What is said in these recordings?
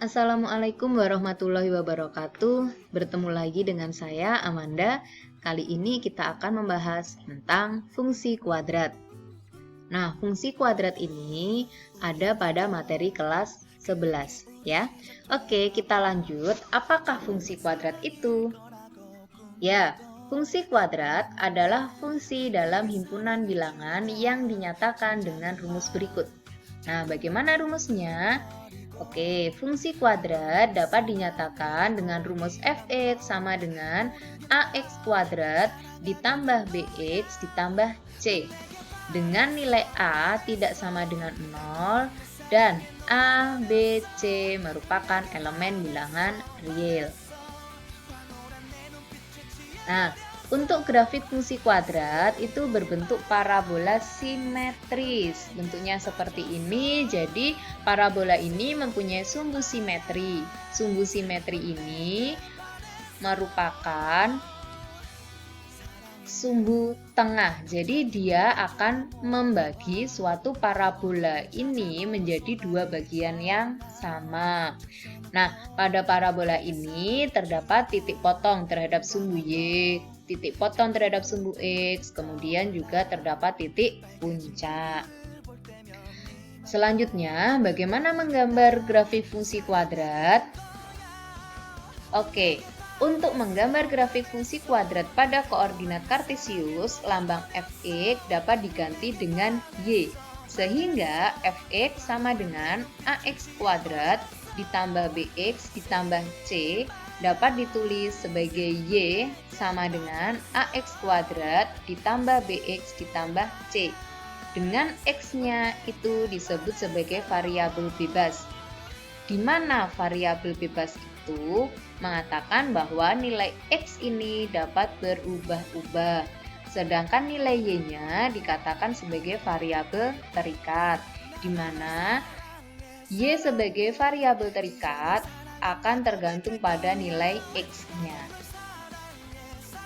Assalamualaikum warahmatullahi wabarakatuh. Bertemu lagi dengan saya, Amanda. Kali ini kita akan membahas tentang fungsi kuadrat. Nah, fungsi kuadrat ini ada pada materi kelas 11 ya. Oke, kita lanjut. Apakah fungsi kuadrat itu? Ya, fungsi kuadrat adalah fungsi dalam himpunan bilangan yang dinyatakan dengan rumus berikut. Nah, bagaimana rumusnya? Oke, fungsi kuadrat dapat dinyatakan dengan rumus fx sama dengan ax kuadrat ditambah bx ditambah c. Dengan nilai a tidak sama dengan 0 dan a, b, c merupakan elemen bilangan real. Nah, untuk grafik fungsi kuadrat itu berbentuk parabola simetris. Bentuknya seperti ini, jadi parabola ini mempunyai sumbu simetri. Sumbu simetri ini merupakan sumbu tengah. Jadi dia akan membagi suatu parabola ini menjadi dua bagian yang sama. Nah, pada parabola ini terdapat titik potong terhadap sumbu Y, titik potong terhadap sumbu X, kemudian juga terdapat titik puncak. Selanjutnya, bagaimana menggambar grafik fungsi kuadrat? Oke, untuk menggambar grafik fungsi kuadrat pada koordinat kartesius, lambang fx dapat diganti dengan y, sehingga fx sama dengan ax kuadrat ditambah bx ditambah c dapat ditulis sebagai y sama dengan ax kuadrat ditambah bx ditambah c. Dengan x-nya itu disebut sebagai variabel bebas, di mana variabel bebas itu mengatakan bahwa nilai x ini dapat berubah-ubah, sedangkan nilai y-nya dikatakan sebagai variabel terikat, di mana y sebagai variabel terikat akan tergantung pada nilai x-nya.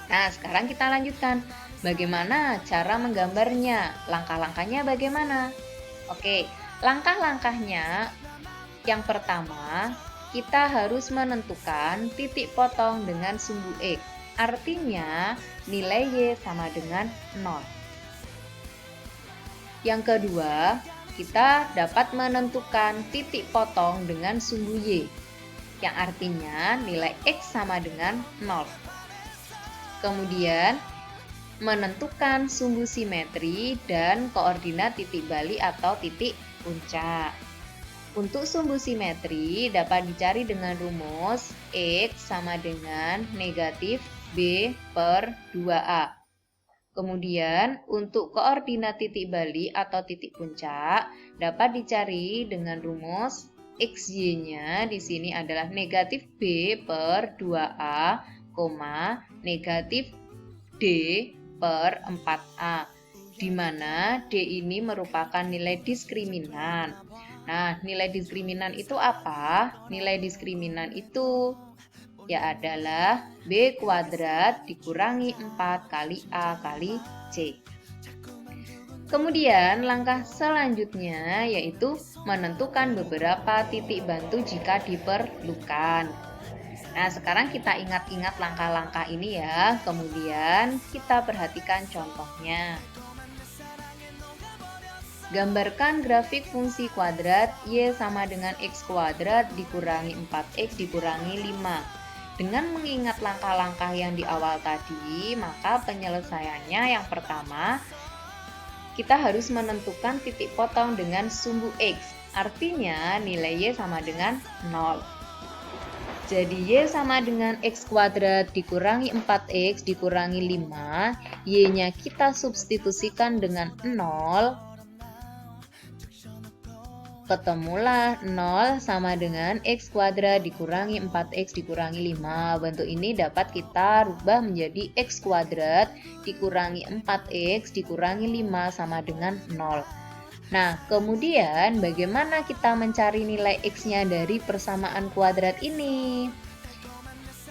Nah, sekarang kita lanjutkan. Bagaimana cara menggambarnya? Langkah-langkahnya bagaimana? Oke, langkah-langkahnya yang pertama, kita harus menentukan titik potong dengan sumbu x. Artinya, nilai y sama dengan 0. Yang kedua, kita dapat menentukan titik potong dengan sumbu y, yang artinya nilai x sama dengan 0. Kemudian, menentukan sumbu simetri dan koordinat titik balik atau titik puncak. Untuk sumbu simetri dapat dicari dengan rumus x sama dengan negatif b per 2a. Kemudian untuk koordinat titik balik atau titik puncak dapat dicari dengan rumus xy-nya di sini adalah negatif b per 2a, negatif d per 4a, di mana d ini merupakan nilai diskriminan. Nah, nilai diskriminan itu apa? Nilai diskriminan itu ya adalah b kuadrat dikurangi 4 kali a kali c. Kemudian langkah selanjutnya yaitu menentukan beberapa titik bantu jika diperlukan. Nah, sekarang kita ingat-ingat langkah-langkah ini ya. Kemudian kita perhatikan contohnya. Gambarkan grafik fungsi kuadrat y sama dengan x kuadrat dikurangi 4x dikurangi 5. Dengan mengingat langkah-langkah yang di awal tadi, maka penyelesaiannya yang pertama, kita harus menentukan titik potong dengan sumbu x. Artinya nilai y sama dengan 0. Jadi y sama dengan x kuadrat dikurangi 4x dikurangi 5. Y-nya kita substitusikan dengan 0. Ketemulah 0 sama dengan x kuadrat dikurangi 4x dikurangi 5. Bentuk ini dapat kita rubah menjadi x kuadrat dikurangi 4x dikurangi 5 sama dengan 0. Nah, kemudian bagaimana kita mencari nilai x-nya dari persamaan kuadrat ini?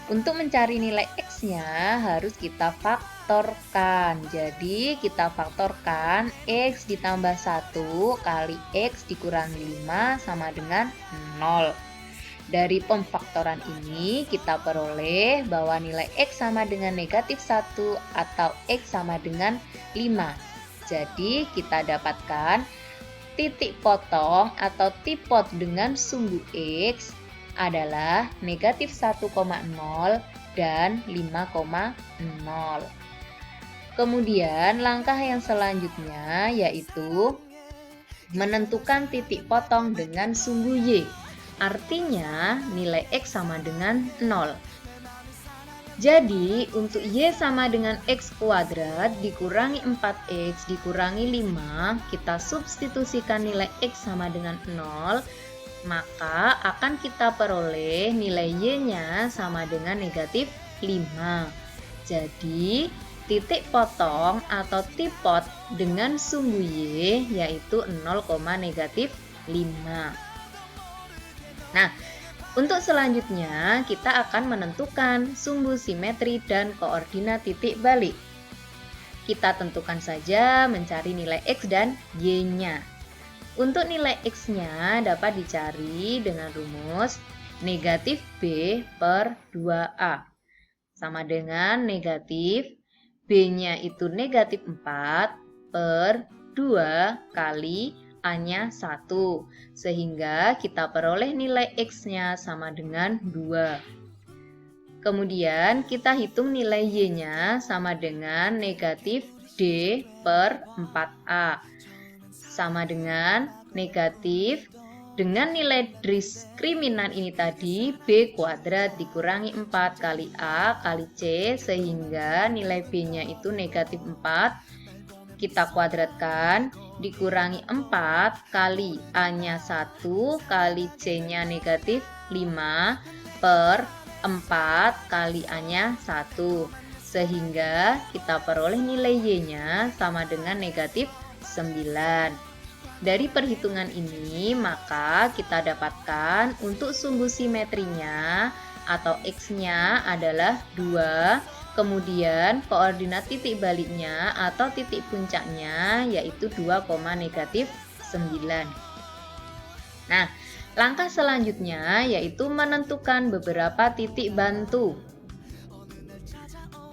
Untuk mencari nilai x-nya harus kita faktorkan. Jadi kita faktorkan x ditambah 1 kali x dikurangi 5 sama dengan 0. Dari pemfaktoran ini kita peroleh bahwa nilai X sama dengan negatif 1 atau X sama dengan 5. Jadi kita dapatkan titik potong atau tipot dengan sumbu X adalah negatif 1,0 dan 5,0. Kemudian langkah yang selanjutnya yaitu menentukan titik potong dengan sumbu Y. Artinya nilai X sama dengan 0. Jadi untuk Y sama dengan X kuadrat dikurangi 4X dikurangi 5, kita substitusikan nilai X sama dengan 0, maka akan kita peroleh nilai Y-nya sama dengan negatif 5. Jadi titik potong atau tipot dengan sumbu Y yaitu 0,-5. Nah, untuk selanjutnya kita akan menentukan sumbu simetri dan koordinat titik balik. Kita tentukan saja mencari nilai X dan Y-nya. Untuk nilai X-nya dapat dicari dengan rumus negatif B per 2A. Sama dengan negatif B-nya itu negatif 4 per 2 kali A-nya 1, sehingga kita peroleh nilai X-nya sama dengan 2. Kemudian kita hitung nilai Y-nya sama dengan negatif D per 4A, sama dengan negatif dengan nilai diskriminan ini tadi B kuadrat dikurangi 4 kali A kali C, sehingga nilai B-nya itu negatif 4. Kita kuadratkan dikurangi 4 kali A-nya 1 kali C-nya negatif 5 per 4 kali A-nya 1, sehingga kita peroleh nilai Y-nya sama dengan negatif 9. Dari perhitungan ini maka kita dapatkan untuk sumbu simetrinya atau X-nya adalah 2. Kemudian koordinat titik baliknya atau titik puncaknya yaitu 2,-9. Nah, langkah selanjutnya yaitu menentukan beberapa titik bantu.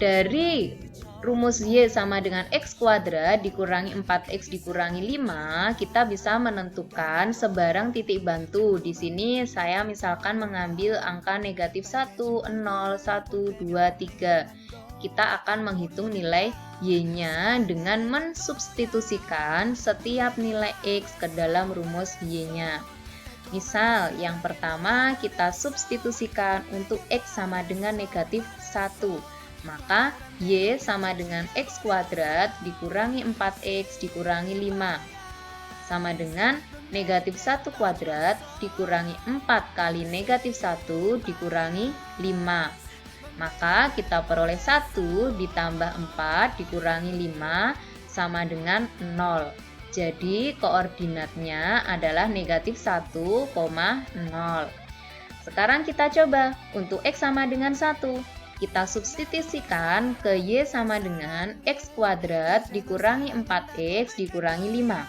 Dari rumus Y sama dengan X kuadrat dikurangi 4X dikurangi 5, kita bisa menentukan sebarang titik bantu. Di sini saya misalkan mengambil angka negatif 1, 0, 1, 2, 3. Kita akan menghitung nilai Y-nya dengan mensubstitusikan setiap nilai X ke dalam rumus Y-nya. Misal, yang pertama kita substitusikan untuk X sama dengan negatif 1. Maka Y sama dengan X kuadrat dikurangi 4X dikurangi 5. Sama dengan negatif 1 kuadrat dikurangi 4 kali negatif 1 dikurangi 5. Maka kita peroleh 1 ditambah 4 dikurangi 5 sama dengan 0. Jadi koordinatnya adalah negatif 1,0. Sekarang kita coba untuk X sama dengan 1. Kita substitusikan ke Y sama dengan X kuadrat dikurangi 4X dikurangi 5.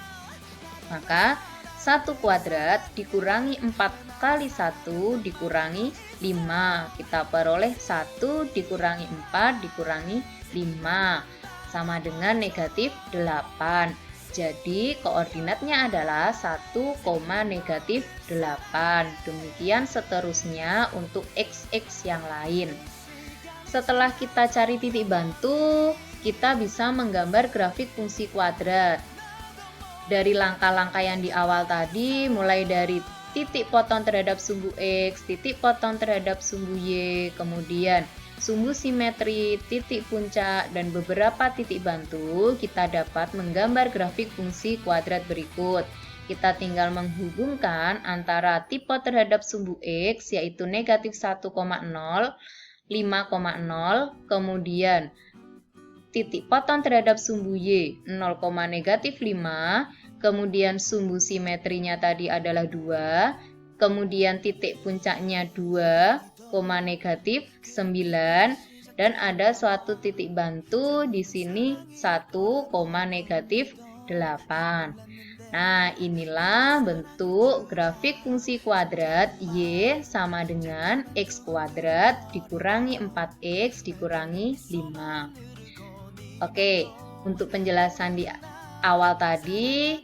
Maka 1 kuadrat dikurangi 4 kali 1 dikurangi 5. Kita peroleh 1 dikurangi 4 dikurangi 5 sama dengan negatif 8. Jadi koordinatnya adalah 1,-8. Demikian seterusnya untuk X yang lain. Setelah kita cari titik bantu, kita bisa menggambar grafik fungsi kuadrat. Dari langkah-langkah yang di awal tadi, mulai dari titik potong terhadap sumbu X, titik potong terhadap sumbu Y, kemudian sumbu simetri, titik puncak, dan beberapa titik bantu, kita dapat menggambar grafik fungsi kuadrat berikut. Kita tinggal menghubungkan antara tipot terhadap sumbu X, yaitu negatif 1,0, 5,0, kemudian titik potong terhadap sumbu Y 0, negatif 5, kemudian sumbu simetrinya tadi adalah 2, kemudian titik puncaknya 2, negatif 9, dan ada suatu titik bantu di sini 1, negatif 8. Nah, inilah bentuk grafik fungsi kuadrat Y sama dengan X kuadrat dikurangi 4X dikurangi 5. Oke, untuk penjelasan di awal tadi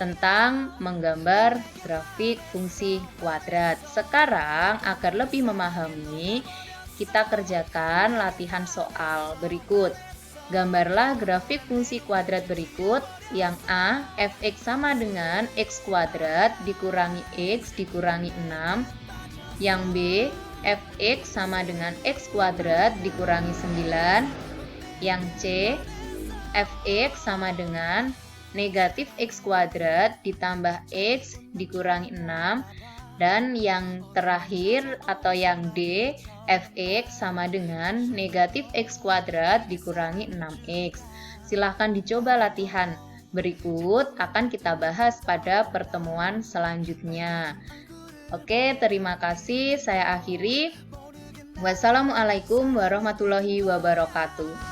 tentang menggambar grafik fungsi kuadrat. Sekarang, agar lebih memahami, kita kerjakan latihan soal berikut. Gambarlah grafik fungsi kuadrat berikut. Yang A, fx sama dengan x kuadrat dikurangi x dikurangi 6. Yang B, fx sama dengan x kuadrat dikurangi 9. Yang C, fx sama dengan negatif x kuadrat ditambah x dikurangi 6. Dan yang terakhir atau yang D, fx sama dengan negatif x kuadrat dikurangi 6x. Silahkan dicoba latihan. Berikut akan kita bahas pada pertemuan selanjutnya. Oke, terima kasih. Saya akhiri. Wassalamualaikum warahmatullahi wabarakatuh.